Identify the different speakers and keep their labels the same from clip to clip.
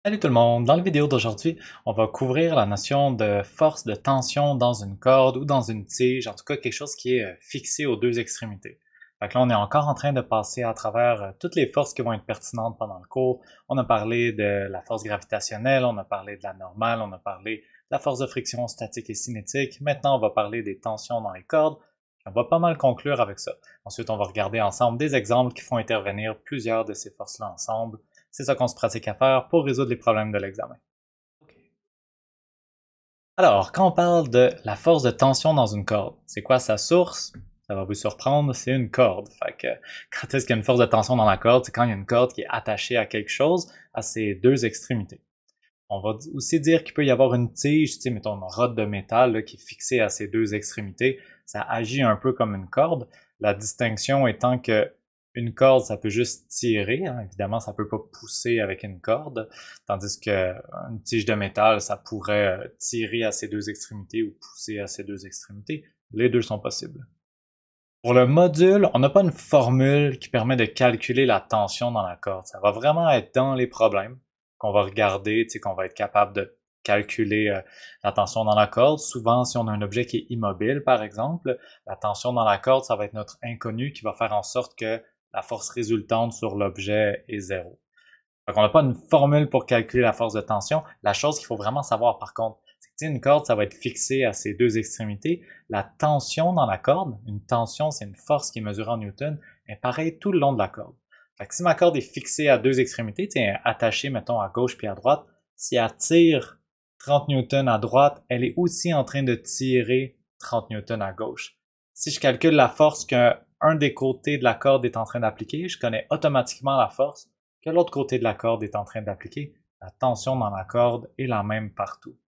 Speaker 1: Salut tout le monde! Dans la vidéo d'aujourd'hui, on va couvrir la notion de force de tension dans une corde ou dans une tige, en tout cas quelque chose qui est fixé aux deux extrémités. Fait que là, on est encore en train de passer à travers toutes les forces qui vont être pertinentes pendant le cours. On a parlé de la force gravitationnelle, on a parlé de la normale, on a parlé de la force de friction statique et cinétique. Maintenant, on va parler des tensions dans les cordes. On va pas mal conclure avec ça. Ensuite, on va regarder ensemble des exemples qui font intervenir plusieurs de ces forces-là ensemble. C'est ça qu'on se pratique à faire pour résoudre les problèmes de l'examen. Alors, quand on parle de la force de tension dans une corde, c'est quoi sa source? Ça va vous surprendre, c'est une corde. Fait que quand est-ce qu'il y a une force de tension dans la corde? C'est quand il y a une corde qui est attachée à quelque chose à ses deux extrémités. On va aussi dire qu'il peut y avoir une tige, tu sais, mettons une rod de métal là, qui est fixée à ses deux extrémités. Ça agit un peu comme une corde. La distinction étant que une corde, ça peut juste tirer, hein. Évidemment, ça peut pas pousser avec une corde, tandis qu'une tige de métal, ça pourrait tirer à ses deux extrémités ou pousser à ses deux extrémités. Les deux sont possibles. Pour le module, on n'a pas une formule qui permet de calculer la tension dans la corde. Ça va vraiment être dans les problèmes qu'on va regarder, tu sais, qu'on va être capable de calculer la tension dans la corde. Souvent, si on a un objet qui est immobile, par exemple, la tension dans la corde, ça va être notre inconnu qui va faire en sorte que la force résultante sur l'objet est zéro. Donc, on n'a pas une formule pour calculer la force de tension. La chose qu'il faut vraiment savoir, par contre, c'est que une corde, ça va être fixé à ses deux extrémités. La tension dans la corde, une tension, c'est une force qui est mesurée en newton, est pareille tout le long de la corde. Fait que si ma corde est fixée à deux extrémités, attachée, mettons, à gauche puis à droite, si elle tire 30 newtons à droite, elle est aussi en train de tirer 30 newtons à gauche. Si je calcule la force qu'un des côtés de la corde est en train d'appliquer, je connais automatiquement la force que l'autre côté de la corde est en train d'appliquer. La tension dans la corde est la même partout.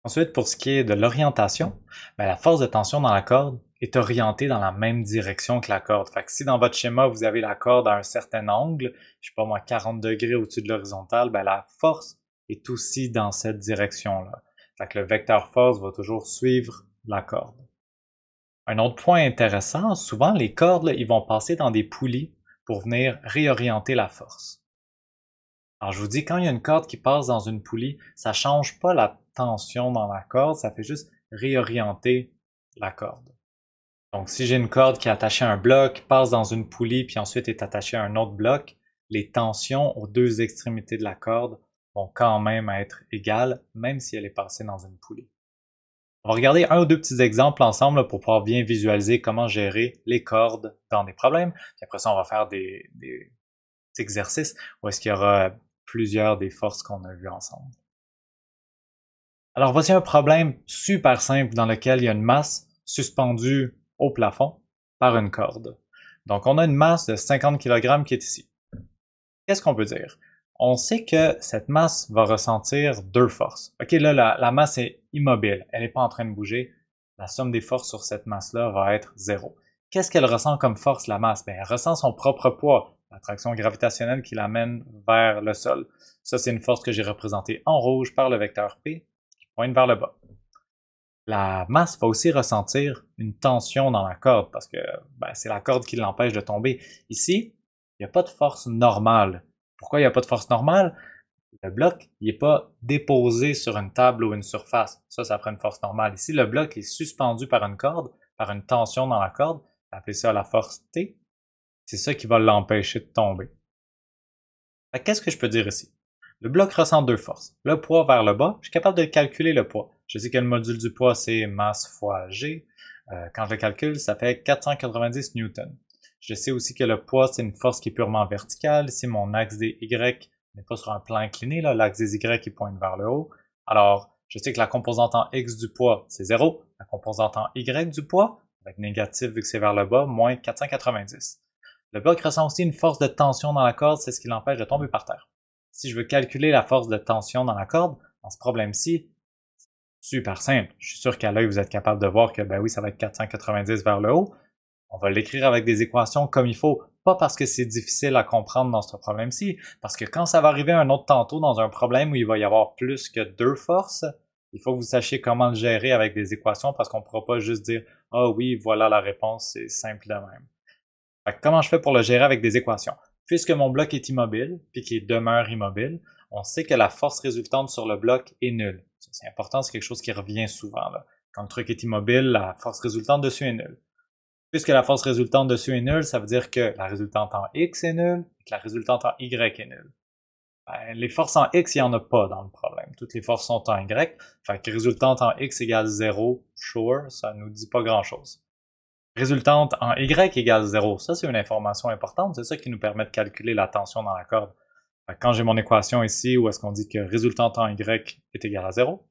Speaker 1: Ensuite, pour ce qui est de l'orientation, la force de tension dans la corde est orientée dans la même direction que la corde. Fait que si dans votre schéma, vous avez la corde à un certain angle, je sais pas moi, 40 degrés au-dessus de l'horizontale, la force est aussi dans cette direction-là. Fait que le vecteur force va toujours suivre la corde. Un autre point intéressant, souvent les cordes, ils vont passer dans des poulies pour venir réorienter la force. Alors je vous dis, quand il y a une corde qui passe dans une poulie, ça change pas la tension dans la corde, ça fait juste réorienter la corde. Donc si j'ai une corde qui est attachée à un bloc, passe dans une poulie, puis ensuite est attachée à un autre bloc, les tensions aux deux extrémités de la corde vont quand même être égales, même si elle est passée dans une poulie. On va regarder un ou deux petits exemples ensemble là, pour pouvoir bien visualiser comment gérer les cordes dans des problèmes. Puis après ça, on va faire des exercices où est-ce qu'il y aura plusieurs des forces qu'on a vues ensemble. Alors voici un problème super simple dans lequel il y a une masse suspendue au plafond par une corde. Donc on a une masse de 50 kg qui est ici. Qu'est-ce qu'on peut dire? On sait que cette masse va ressentir deux forces. Ok, là la masse est immobile, elle n'est pas en train de bouger. La somme des forces sur cette masse-là va être zéro. Qu'est-ce qu'elle ressent comme force, la masse? Elle ressent son propre poids, l'attraction gravitationnelle qui l'amène vers le sol. Ça, c'est une force que j'ai représentée en rouge par le vecteur P qui pointe vers le bas. La masse va aussi ressentir une tension dans la corde parce que c'est la corde qui l'empêche de tomber. Ici, il n'y a pas de force normale. Pourquoi il n'y a pas de force normale? Le bloc, il n'est pas déposé sur une table ou une surface. Ça prend une force normale. Ici, le bloc est suspendu par une corde, par une tension dans la corde. On appelle ça la force T. C'est ça qui va l'empêcher de tomber. Qu'est-ce que je peux dire ici? Le bloc ressent deux forces. Le poids vers le bas, je suis capable de calculer le poids. Je sais que le module du poids, c'est masse fois G. Quand je le calcule, ça fait 490 newtons. Je sais aussi que le poids, c'est une force qui est purement verticale. Si mon axe des Y n'est pas sur un plan incliné, l'axe des Y pointe vers le haut. Alors, je sais que la composante en X du poids, c'est 0. La composante en Y du poids, avec négatif vu que c'est vers le bas, moins 490. Le bloc ressent aussi une force de tension dans la corde, c'est ce qui l'empêche de tomber par terre. Si je veux calculer la force de tension dans la corde, dans ce problème-ci, super simple. Je suis sûr qu'à l'œil, vous êtes capable de voir que, oui, ça va être 490 vers le haut. On va l'écrire avec des équations comme il faut, pas parce que c'est difficile à comprendre dans ce problème-ci, parce que quand ça va arriver un autre tantôt dans un problème où il va y avoir plus que deux forces, il faut que vous sachiez comment le gérer avec des équations parce qu'on ne pourra pas juste dire « Ah oui, voilà la réponse, c'est simple de même ». Comment je fais pour le gérer avec des équations? puisque mon bloc est immobile, puis qu'il demeure immobile, on sait que la force résultante sur le bloc est nulle. C'est important, c'est quelque chose qui revient souvent, là. Quand le truc est immobile, la force résultante dessus est nulle. Puisque la force résultante dessus est nulle, ça veut dire que la résultante en X est nulle et que la résultante en Y est nulle. Ben, les forces en X, il n'y en a pas dans le problème. Toutes les forces sont en Y. Fait que résultante en X égale 0, sure, ça nous dit pas grand-chose. Résultante en Y égale 0, ça c'est une information importante, c'est ça qui nous permet de calculer la tension dans la corde. Fait que quand j'ai mon équation ici où est-ce qu'on dit que résultante en Y est égale à 0,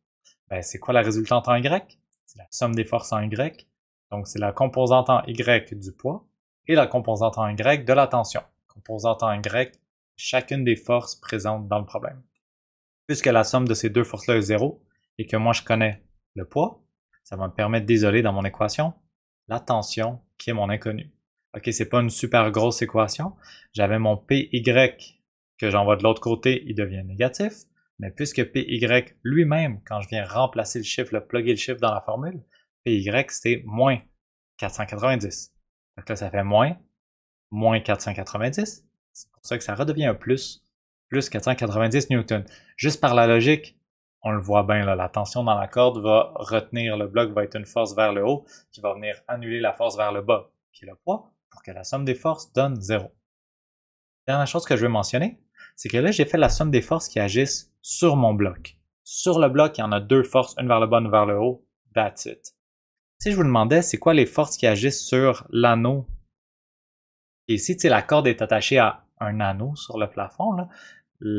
Speaker 1: ben c'est quoi la résultante en Y? C'est la somme des forces en Y. Donc c'est la composante en Y du poids et la composante en Y de la tension. Composante en Y, chacune des forces présentes dans le problème. Puisque la somme de ces deux forces-là est 0 et que moi je connais le poids, ça va me permettre d'isoler dans mon équation la tension qui est mon inconnu. Ok, c'est pas une super grosse équation. J'avais mon PY que j'envoie de l'autre côté, il devient négatif. Mais puisque PY lui-même, quand je viens remplacer le chiffre, plugger le chiffre dans la formule, PY c'est moins 490. Donc là, ça fait moins 490. C'est pour ça que ça redevient un plus 490 newtons. Juste par la logique, on le voit bien, là, la tension dans la corde va retenir le bloc, va être une force vers le haut qui va venir annuler la force vers le bas, qui est le poids, pour que la somme des forces donne 0. Dernière chose que je veux mentionner, c'est que là, j'ai fait la somme des forces qui agissent sur mon bloc. Sur le bloc, il y en a deux forces, une vers le bas, une vers le haut. That's it. Si je vous demandais, c'est quoi les forces qui agissent sur l'anneau? Et ici, la corde est attachée à un anneau sur le plafond, là.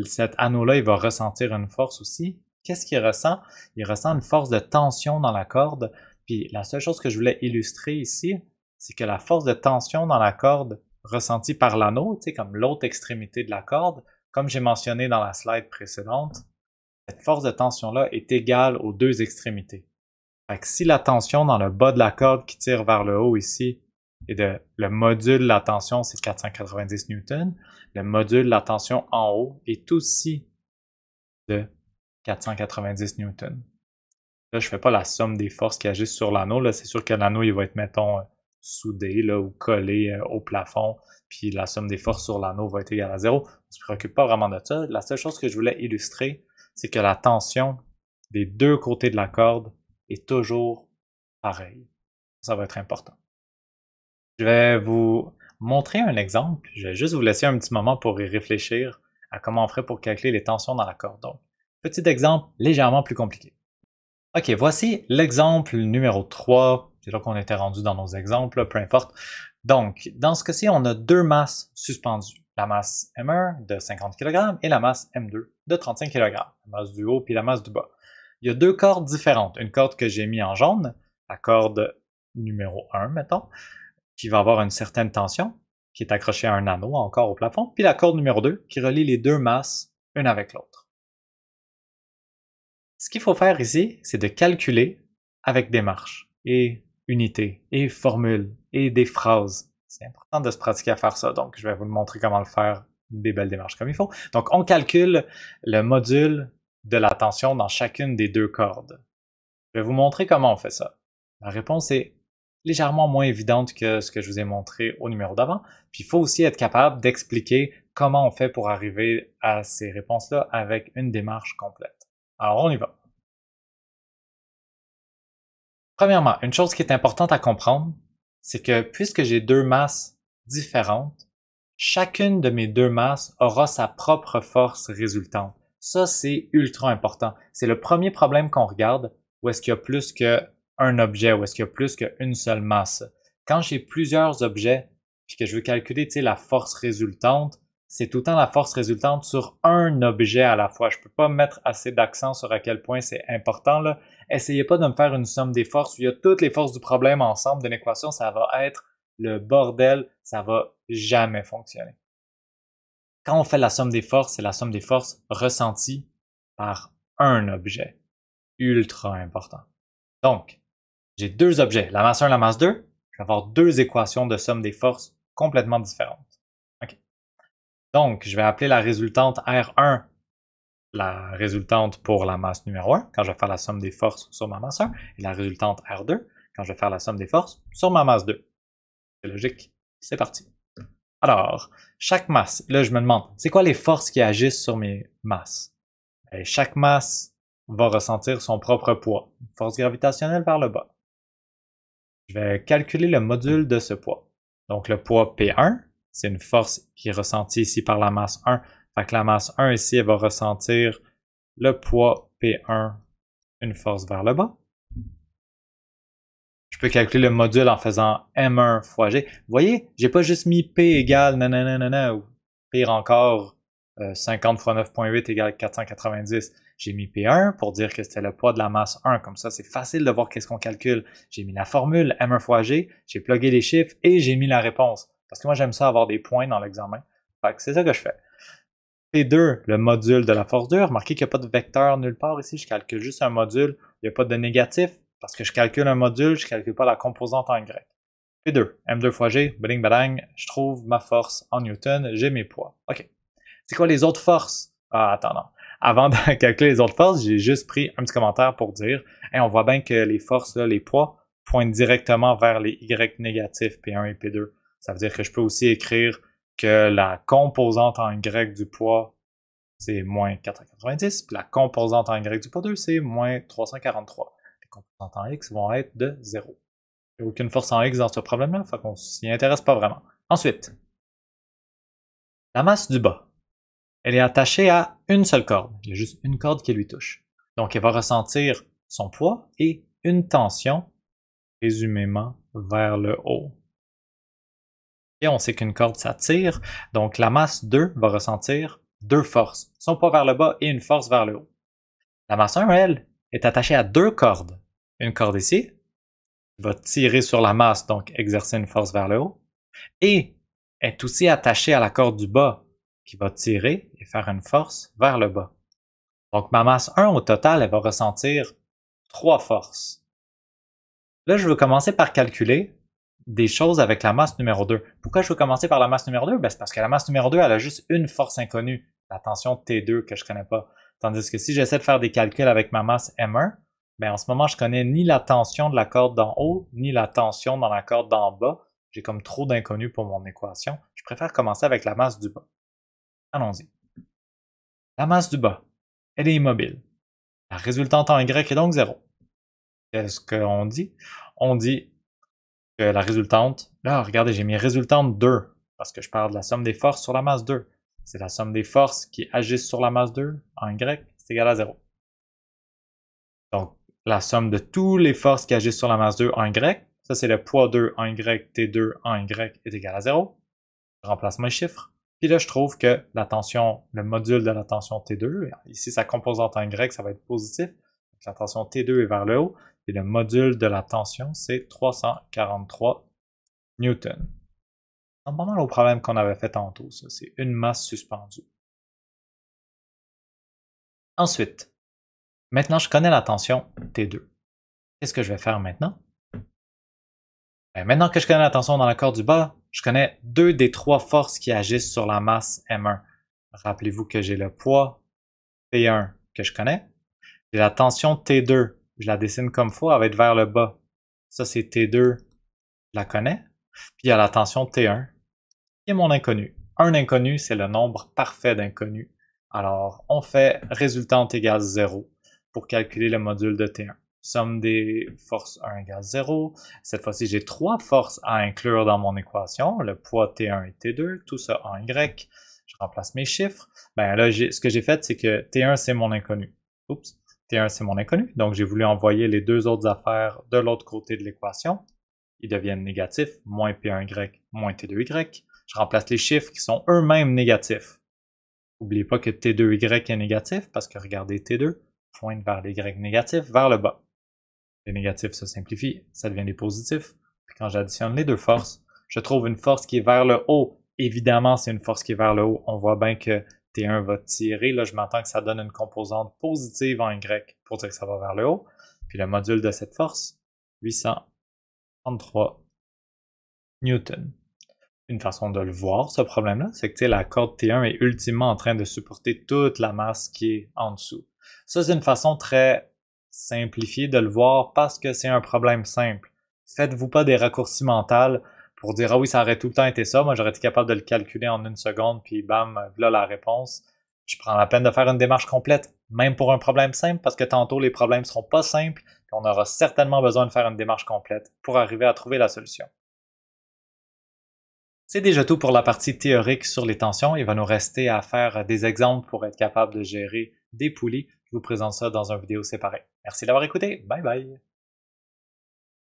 Speaker 1: Cet anneau-là, il va ressentir une force aussi. Qu'est-ce qu'il ressent? Il ressent une force de tension dans la corde. Puis la seule chose que je voulais illustrer ici, c'est que la force de tension dans la corde ressentie par l'anneau, comme l'autre extrémité de la corde, comme j'ai mentionné dans la slide précédente, cette force de tension-là est égale aux deux extrémités. Fait que si la tension dans le bas de la corde qui tire vers le haut ici, le module de la tension, c'est 490 newtons, le module de la tension en haut est aussi de 490 newtons. Là, je ne fais pas la somme des forces qui agissent sur l'anneau. Là, c'est sûr que l'anneau, il va être, mettons, soudé là, ou collé au plafond, puis la somme des forces sur l'anneau va être égale à 0. On ne se préoccupe pas vraiment de ça. La seule chose que je voulais illustrer, c'est que la tension des deux côtés de la corde est toujours pareille. Ça va être important. Je vais vous montrer un exemple. Je vais juste vous laisser un petit moment pour y réfléchir à comment on ferait pour calculer les tensions dans la corde. Donc, petit exemple légèrement plus compliqué. Ok, voici l'exemple numéro 3. C'est là qu'on était rendu dans nos exemples, peu importe. Donc, dans ce cas-ci, on a deux masses suspendues. La masse M1 de 50 kg et la masse M2 de 35 kg. La masse du haut puis la masse du bas. Il y a deux cordes différentes. Une corde que j'ai mis en jaune, la corde numéro 1, mettons, qui va avoir une certaine tension, qui est accrochée à un anneau encore au plafond, puis la corde numéro 2 qui relie les deux masses une avec l'autre. Ce qu'il faut faire ici, c'est de calculer avec des marches et unités et formules et des phrases. C'est important de se pratiquer à faire ça, donc je vais vous montrer comment le faire, des belles démarches comme il faut. Donc on calcule le module de la tension dans chacune des deux cordes. Je vais vous montrer comment on fait ça. La réponse est légèrement moins évidente que ce que je vous ai montré au numéro d'avant. Puis il faut aussi être capable d'expliquer comment on fait pour arriver à ces réponses-là avec une démarche complète. Alors on y va. Premièrement, une chose qui est importante à comprendre, c'est que puisque j'ai deux masses différentes, chacune de mes deux masses aura sa propre force résultante. Ça, c'est ultra important. C'est le premier problème qu'on regarde, où est-ce qu'il y a plus qu'un objet, où est-ce qu'il y a plus qu'une seule masse. Quand j'ai plusieurs objets, puis que je veux calculer la force résultante, c'est tout le temps la force résultante sur un objet à la fois. Je ne peux pas mettre assez d'accent sur à quel point c'est important, là. Essayez pas de me faire une somme des forces où il y a toutes les forces du problème ensemble d'une équation, ça va être le bordel, ça va jamais fonctionner. Quand on fait la somme des forces, c'est la somme des forces ressenties par un objet. Ultra important. Donc, j'ai deux objets, la masse 1 et la masse 2. Je vais avoir deux équations de somme des forces complètement différentes. Okay. Donc, je vais appeler la résultante R1 la résultante pour la masse numéro 1, quand je vais faire la somme des forces sur ma masse 1, et la résultante R2, quand je vais faire la somme des forces sur ma masse 2. C'est logique. C'est parti. Alors, chaque masse, là je me demande, c'est quoi les forces qui agissent sur mes masses? Et chaque masse va ressentir son propre poids, une force gravitationnelle vers le bas. Je vais calculer le module de ce poids. Donc le poids P1, c'est une force qui est ressentie ici par la masse 1. Fait que la masse 1 ici, elle va ressentir le poids P1, une force vers le bas. Je peux calculer le module en faisant M1 fois G. Vous voyez, j'ai pas juste mis P égale nanana ou pire encore 50 fois 9.8 égale 490. J'ai mis P1 pour dire que c'était le poids de la masse 1. Comme ça, c'est facile de voir qu'est-ce qu'on calcule. J'ai mis la formule M1 fois G, j'ai plugué les chiffres et j'ai mis la réponse. Parce que moi, j'aime ça avoir des points dans l'examen. Fait que c'est ça que je fais. P2, le module de la force dure. Remarquez qu'il n'y a pas de vecteur nulle part ici. Je calcule juste un module. Il n'y a pas de négatif. Parce que je calcule un module, je ne calcule pas la composante en Y. P2, M2 fois G, bling badang, je trouve ma force en Newton, j'ai mes poids. OK. C'est quoi les autres forces? Ah, attends, non. Avant de calculer les autres forces, j'ai juste pris un petit commentaire pour dire, hey, on voit bien que les forces, là, les poids, pointent directement vers les Y négatifs, P1 et P2. Ça veut dire que je peux aussi écrire que la composante en Y du poids, c'est moins 490, puis la composante en Y du poids 2, c'est moins 343. Les composantes en X vont être de 0. Il n'y a aucune force en X dans ce problème-là, fait qu'on s'y intéresse pas vraiment. Ensuite, la masse du bas. Elle est attachée à une seule corde. Il y a juste une corde qui lui touche. Donc, elle va ressentir son poids et une tension, présumément, vers le haut. Et on sait qu'une corde s'attire, donc la masse 2 va ressentir deux forces, son poids vers le bas et une force vers le haut. La masse 1, elle, est attachée à deux cordes. Une corde ici, qui va tirer sur la masse, donc exercer une force vers le haut, et est aussi attachée à la corde du bas, qui va tirer et faire une force vers le bas. Donc ma masse 1 au total, elle va ressentir trois forces. Là, je veux commencer par calculer des choses avec la masse numéro 2. Pourquoi je veux commencer par la masse numéro 2? Ben, c'est parce que la masse numéro 2, elle a juste une force inconnue, la tension T2 que je ne connais pas. Tandis que si j'essaie de faire des calculs avec ma masse M1, ben, en ce moment, je ne connais ni la tension de la corde d'en haut, ni la tension dans la corde d'en bas. J'ai comme trop d'inconnus pour mon équation. Je préfère commencer avec la masse du bas. Allons-y. La masse du bas, elle est immobile. La résultante en Y est donc 0. Qu'est-ce qu'on dit? On dit que la résultante, là, regardez, j'ai mis résultante 2, parce que je parle de la somme des forces sur la masse 2. C'est la somme des forces qui agissent sur la masse 2 en Y, c'est égal à 0. Donc, la somme de toutes les forces qui agissent sur la masse 2 en Y, ça c'est le poids 2 en Y, T2 en Y est égal à 0. Je remplace mes chiffres. Puis là, je trouve que la tension, le module de la tension T2, ici sa composante en Y, ça va être positif. Donc, la tension T2 est vers le haut. Et le module de la tension, c'est 343 newtons. C'est pas mal au problème qu'on avait fait tantôt, ça. C'est une masse suspendue. Ensuite, maintenant je connais la tension T2. Qu'est-ce que je vais faire maintenant? Ben, maintenant que je connais la tension dans la corde du bas, je connais deux des trois forces qui agissent sur la masse M1. Rappelez-vous que j'ai le poids P1 que je connais. J'ai la tension T2. Je la dessine comme il faut, elle va être vers le bas. Ça, c'est T2, je la connais. Puis il y a la tension T1, qui est mon inconnu. Un inconnu, c'est le nombre parfait d'inconnus. Alors, on fait résultante égale 0 pour calculer le module de T1. Somme des forces 1 égale 0. Cette fois-ci, j'ai trois forces à inclure dans mon équation. Le poids T1 et T2, tout ça en Y. Je remplace mes chiffres. Ben là, ce que j'ai fait, c'est que T1, c'est mon inconnu. Oups. T1, c'est mon inconnu. Donc, j'ai voulu envoyer les deux autres affaires de l'autre côté de l'équation. Ils deviennent négatifs. Moins P1Y, moins T2Y. Je remplace les chiffres qui sont eux-mêmes négatifs. N'oubliez pas que T2Y est négatif parce que regardez T2 pointe vers les Y négatifs, vers le bas. Les négatifs se simplifient, ça devient des positifs. Puis quand j'additionne les deux forces, je trouve une force qui est vers le haut. Évidemment, c'est une force qui est vers le haut. On voit bien que T1 va tirer. Là, je m'entends que ça donne une composante positive en Y pour dire que ça va vers le haut. Puis le module de cette force, 833 newtons. Une façon de le voir, ce problème-là, c'est que la corde T1 est ultimement en train de supporter toute la masse qui est en dessous. Ça, c'est une façon très simplifiée de le voir parce que c'est un problème simple. Faites-vous pas des raccourcis mentaux pour dire ah oui, ça aurait tout le temps été ça, moi j'aurais été capable de le calculer en une seconde, puis bam, voilà la réponse. Je prends la peine de faire une démarche complète, même pour un problème simple, parce que tantôt les problèmes seront pas simples, puis on aura certainement besoin de faire une démarche complète pour arriver à trouver la solution. C'est déjà tout pour la partie théorique sur les tensions. Il va nous rester à faire des exemples pour être capable de gérer des poulies. Je vous présente ça dans une vidéo séparée. Merci d'avoir écouté. Bye bye!